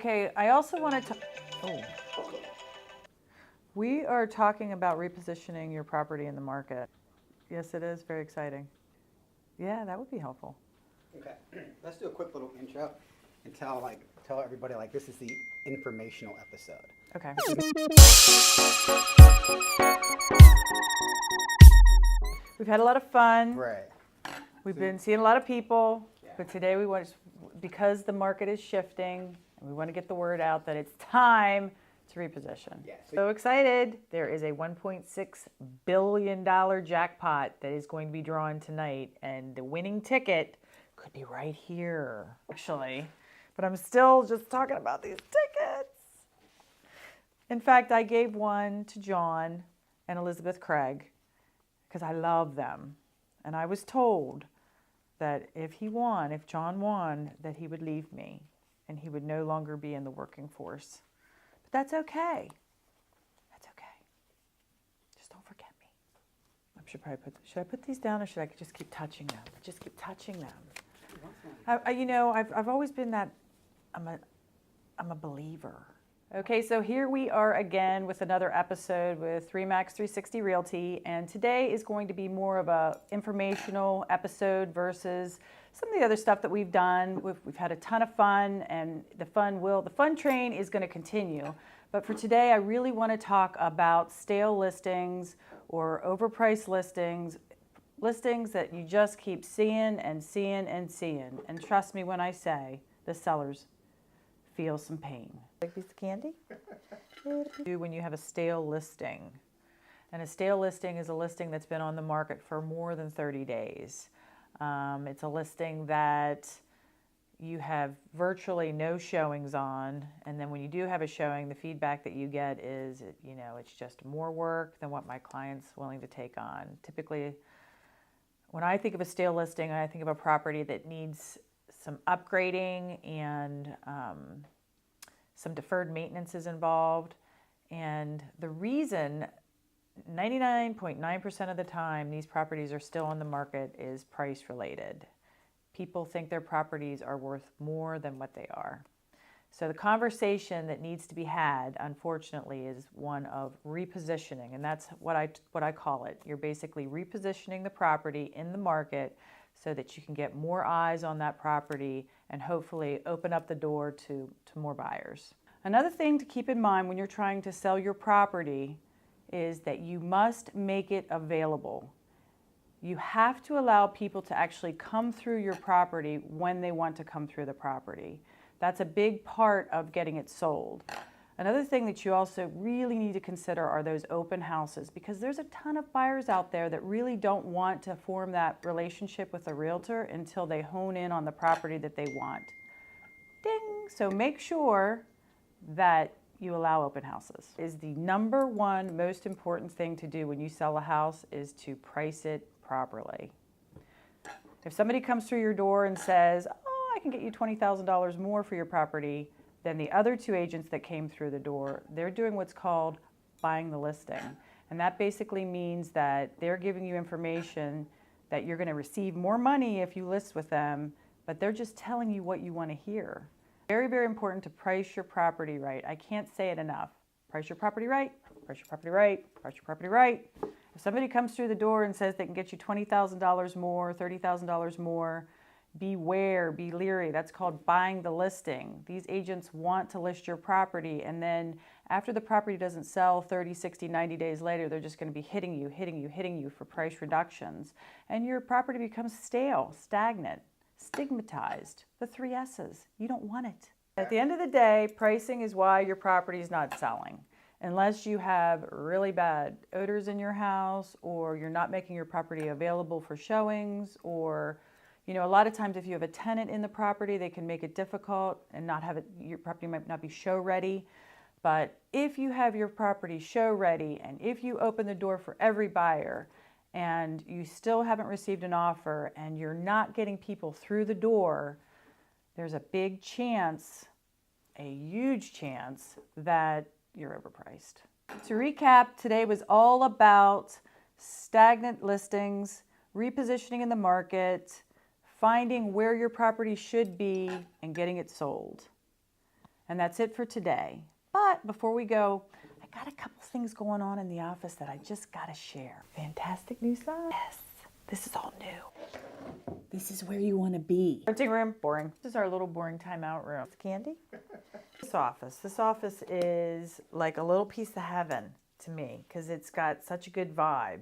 Okay, I also wanted to, we are talking about repositioning your property in the market. Yes, it is very exciting. Yeah, that would be helpful. Okay, let's do a quick little intro and tell everybody this is the informational episode. Okay. We've had a lot of fun. Right. We've been seeing a lot of people, but today we want to, because the market is shifting, and we want to get the word out that it's time to reposition. Yeah, So excited. There is a $1.6 billion jackpot that is going to be drawn tonight, and the winning ticket could be right here, actually. But I'm still just talking about these tickets. In fact, I gave one to John and Elizabeth Craig because I love them. And I was told that if John won, that he would leave me and he would no longer be in the working force. But that's okay. That's okay. Just don't forget me. Should I put these down, or should I just keep touching them? Just keep touching them. I've always been that, I'm a believer. Okay, so here we are again with another episode with Max 360 Realty, and today is going to be more of a informational episode versus some of the other stuff that we've done. We've had a ton of fun, and the fun train is going to continue. But for today, I really want to talk about stale listings or overpriced listings that you just keep seeing and seeing and seeing. And trust me when I say the sellers feel some pain. Like piece of candy? When you have a stale listing. And a stale listing is a listing that's been on the market for more than 30 days. It's a listing that you have virtually no showings on, and then when you do have a showing, the feedback that you get is, it's just more work than what my client's willing to take on. Typically, when I think of a stale listing, I think of a property that needs some upgrading and some deferred maintenance is involved. And the reason 99.9% of the time these properties are still on the market is price related. People think their properties are worth more than what they are. So the conversation that needs to be had, unfortunately, is one of repositioning, and that's what I call it. You're basically repositioning the property in the market so that you can get more eyes on that property and hopefully open up the door to more buyers. Another thing to keep in mind when you're trying to sell your property is that you must make it available. You have to allow people to actually come through your property when they want to come through the property. That's a big part of getting it sold. Another thing that you also really need to consider are those open houses, because there's a ton of buyers out there that really don't want to form that relationship with a realtor until they hone in on the property that they want. Ding! So make sure that you allow open houses. Is the number one most important thing to do when you sell a house is to price it properly. If somebody comes through your door and says, I can get you $20,000 more for your property than the other two agents that came through the door, they're doing what's called buying the listing. And that basically means that they're giving you information that you're going to receive more money if you list with them, but they're just telling you what you want to hear. Very, very important to price your property right. I can't say it enough. Price your property right, price your property right, price your property right. If somebody comes through the door and says they can get you $20,000 more, $30,000 more, beware, be leery. That's called buying the listing. These agents want to list your property, and then after the property doesn't sell 30, 60, 90 days later, they're just going to be hitting you for price reductions. And your property becomes stale, stagnant, stigmatized. The 3 S's. You don't want it. At the end of the day, pricing is why your property is not selling. Unless you have really bad odors in your house, or you're not making your property available for showings, or a lot of times if you have a tenant in the property, they can make it difficult and not have it, your property might not be show ready. But if you have your property show ready, and if you open the door for every buyer, and you still haven't received an offer, and you're not getting people through the door, there's a big chance, a huge chance, that you're overpriced. To recap, today was all about stagnant listings, repositioning in the market, finding where your property should be, and getting it sold. And that's it for today. But before we go, I got a couple things going on in the office that I just got to share. Fantastic new sign. Yes, this is all new. This is where you want to be. Printing room, boring. This is our little boring timeout room. Candy? This office is like a little piece of heaven to me because it's got such a good vibe.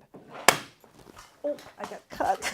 Oh, I got cut.